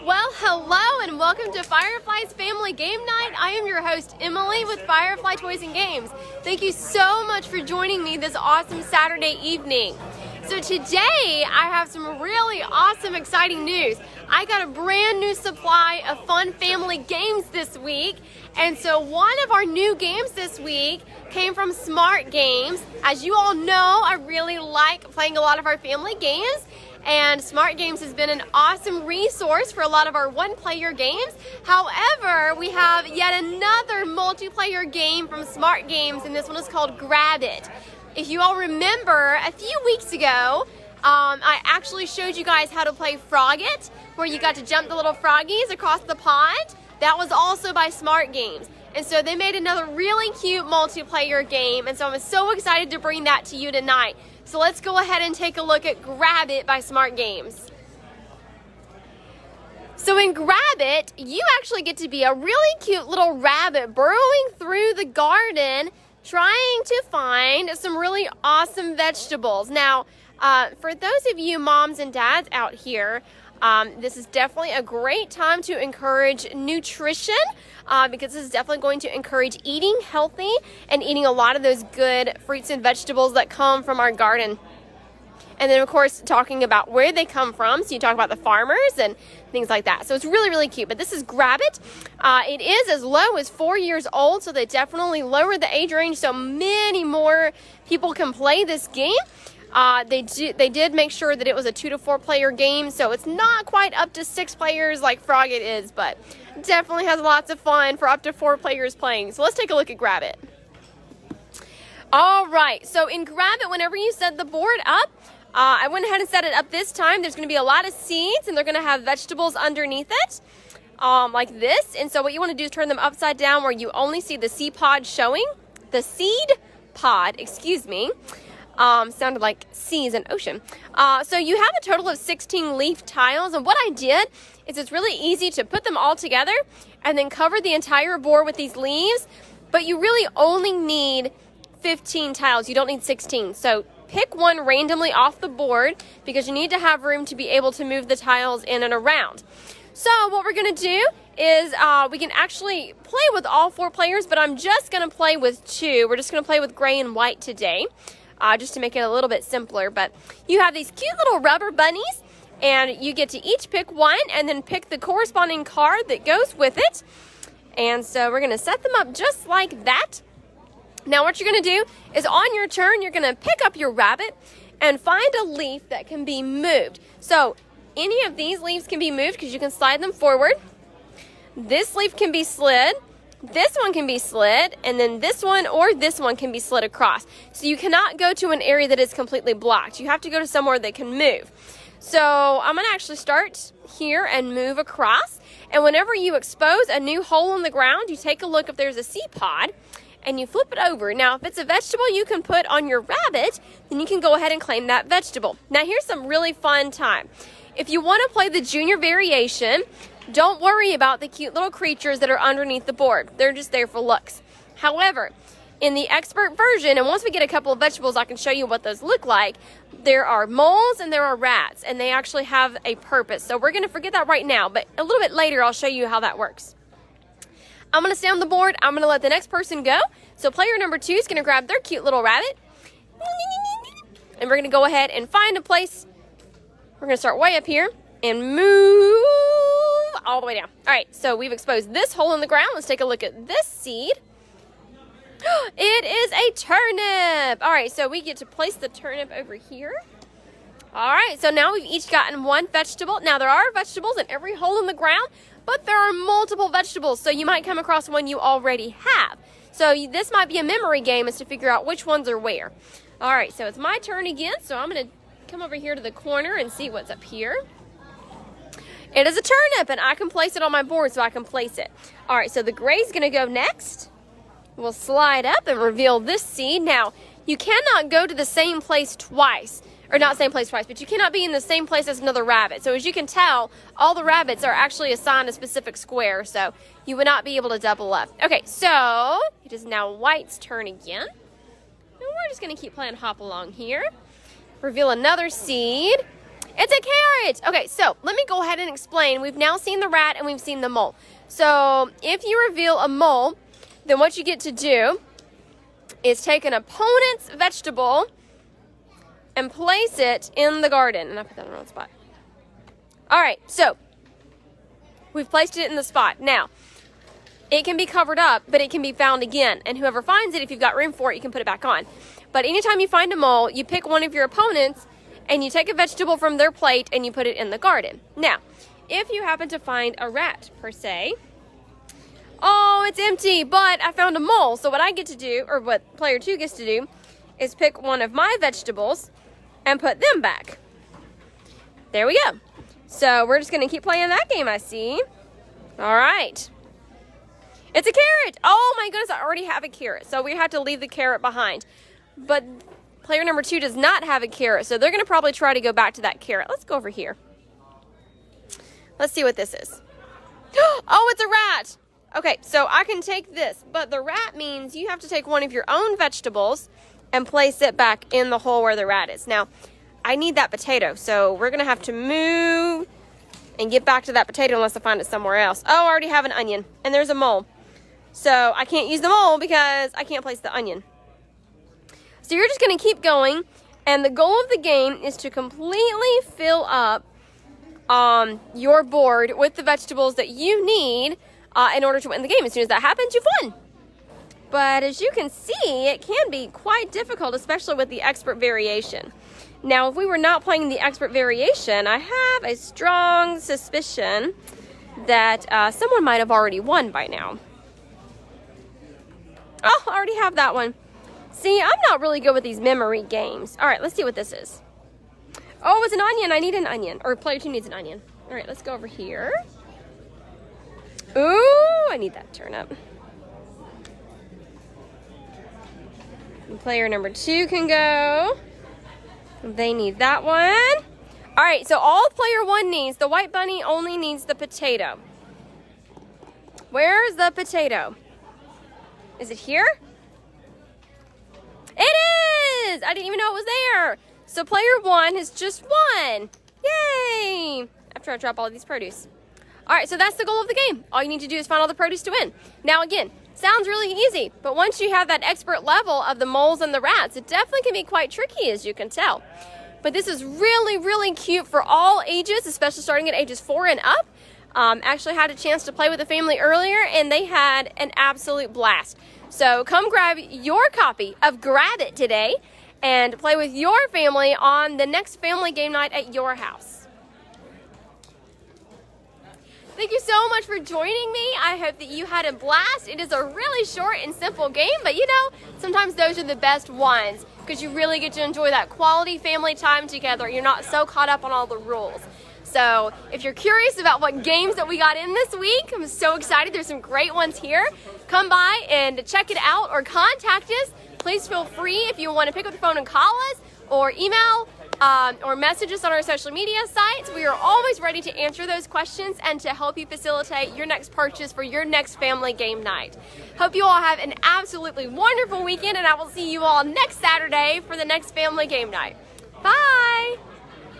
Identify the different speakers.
Speaker 1: Well, hello and welcome to Firefly's Family Game Night. I am your host, Emily, with Firefly Toys and Games. Thank you so much for joining me this awesome Saturday evening. So today, I have some really awesome, exciting news. I got a brand new supply of fun family games this week. And so one of our new games this week came from Smart Games. As you all know, I really like playing a lot of our family games. And Smart Games has been an awesome resource for a lot of our one-player games. However, we have yet another multiplayer game from Smart Games, and this one is called Grabbit. If you all remember, a few weeks ago, I actually showed you guys how to play Frogget, where you got to jump the little froggies across the pond. That was also by Smart Games. And so they made another really cute multiplayer game, and so I'm so excited to bring that to you tonight. So let's go ahead and take a look at Grabbit by Smart Games. So in Grabbit, you actually get to be a really cute little rabbit burrowing through the garden, trying to find some really awesome vegetables. Now, for those of you moms and dads out here, this is definitely a great time to encourage nutrition because this is definitely going to encourage eating healthy and eating a lot of those good fruits and vegetables that come from our garden. And then, of course, talking about where they come from. So you talk about the farmers and things like that. So it's really, really cute. But this is Grabbit. It is as low as 4 years old, so they definitely lowered the age range so many more people can play this game. They did make sure that it was a 2 to 4 player game, so it's not quite up to 6 players like Frogget is, but definitely has lots of fun for up to 4 players playing. So let's take a look at Grabbit. All right, so in Grabbit, whenever you set the board up, I went ahead and set it up this time. There's going to be a lot of seeds, and they're going to have vegetables underneath it, like this. And so what you want to do is turn them upside down where you only see the seed pod showing. The seed pod, excuse me. Sounded like seas and ocean. So you have a total of 16 leaf tiles, and what I did is it's really easy to put them all together and then cover the entire board with these leaves, but you really only need 15 tiles. You don't need 16. So pick one randomly off the board because you need to have room to be able to move the tiles in and around. So what we're going to do is we can actually play with all 4 players, but I'm just going to play with 2. We're just going to play with gray and white today. Just to make it a little bit simpler. But you have these cute little rubber bunnies, and you get to each pick one and then pick the corresponding card that goes with it. And so we're going to set them up just like that. Now what you're going to do is on your turn, you're going to pick up your rabbit and find a leaf that can be moved. So any of these leaves can be moved because you can slide them forward. This leaf can be slid. This one can be slid, and then this one or this one can be slid across. So you cannot go to an area that is completely blocked. You have to go to somewhere that can move. So I'm going to actually start here and move across. And whenever you expose a new hole in the ground, you take a look if there's a seed pod, and you flip it over. Now, if it's a vegetable you can put on your rabbit, then you can go ahead and claim that vegetable. Now, here's some really fun time. If you want to play the junior variation, don't worry about the cute little creatures that are underneath the board. They're just there for looks. However, in the expert version, and once we get a couple of vegetables, I can show you what those look like. There are moles and there are rats, and they actually have a purpose. So we're going to forget that right now, but a little bit later I'll show you how that works. I'm going to stay on the board. I'm going to let the next person go. So player number 2 is going to grab their cute little rabbit. And we're going to go ahead and find a place. We're going to start way up here and move all the way down. All right, so we've exposed this hole in the ground. Let's take a look at this seed. It is a turnip. All right, so we get to place the turnip over here. All right, so now we've each gotten one vegetable. Now, there are vegetables in every hole in the ground, but there are multiple vegetables, so you might come across one you already have. So this might be a memory game as to figure out which ones are where. All right, so it's my turn again, so I'm going to come over here to the corner and see what's up here. It is a turnip, and I can place it on my board, so I can place it. All right, so the gray's going to go next. We'll slide up and reveal this seed. Now, you cannot go to the same place twice. Or not same place twice, but you cannot be in the same place as another rabbit. So as you can tell, all the rabbits are actually assigned a specific square, so you would not be able to double up. Okay, so it is now white's turn again. And we're just going to keep playing hop along here. Reveal another seed. It's a carrot. Okay, so let me go ahead and explain. We've now seen the rat and we've seen the mole. So if you reveal a mole, then what you get to do is take an opponent's vegetable and place it in the garden. And I put that in the wrong spot. All right, so we've placed it in the spot. Now, it can be covered up, but it can be found again. And whoever finds it, if you've got room for it, you can put it back on. But anytime you find a mole, you pick one of your opponents and you take a vegetable from their plate and you put it in the garden. Now, if you happen to find a rat, per se, oh, it's empty, but I found a mole. So what I get to do, or what player 2 gets to do, is pick one of my vegetables and put them back. There we go. So we're just going to keep playing that game, I see. All right. It's a carrot. Oh, my goodness, I already have a carrot. So we have to leave the carrot behind. But player number 2 does not have a carrot, so they're going to probably try to go back to that carrot. Let's go over here. Let's see what this is. Oh, it's a rat. Okay, so I can take this, but the rat means you have to take one of your own vegetables and place it back in the hole where the rat is. Now, I need that potato, so we're going to have to move and get back to that potato unless I find it somewhere else. Oh, I already have an onion, and there's a mole. So I can't use the mole because I can't place the onion. So you're just going to keep going, and the goal of the game is to completely fill up your board with the vegetables that you need in order to win the game. As soon as that happens, you've won. But as you can see, it can be quite difficult, especially with the expert variation. Now, if we were not playing the expert variation, I have a strong suspicion that someone might have already won by now. Oh, I already have that one. See, I'm not really good with these memory games. All right, let's see what this is. Oh, it's an onion. I need an onion. Or player 2 needs an onion. All right, let's go over here. Ooh, I need that turnip. And player number 2 can go. They need that one. All right, so all player 1 needs, the white bunny only needs the potato. Where's the potato? Is it here? It is! I didn't even know it was there. So player 1 has just won. Yay! After I drop all of these produce. All right, so that's the goal of the game. All you need to do is find all the produce to win. Now again, sounds really easy, but once you have that expert level of the moles and the rats, it definitely can be quite tricky, as you can tell. But this is really, really cute for all ages, especially starting at ages 4 and up. Actually had a chance to play with a family earlier, and they had an absolute blast. So come grab your copy of Grabbit today and play with your family on the next family game night at your house. Thank you so much for joining me. I hope that you had a blast. It is a really short and simple game, but you know, sometimes those are the best ones because you really get to enjoy that quality family time together. You're not so caught up on all the rules. So if you're curious about what games that we got in this week, I'm so excited. There's some great ones here. Come by and check it out or contact us. Please feel free if you want to pick up the phone and call us or email or message us on our social media sites. We are always ready to answer those questions and to help you facilitate your next purchase for your next family game night. Hope you all have an absolutely wonderful weekend, and I will see you all next Saturday for the next family game night. Bye!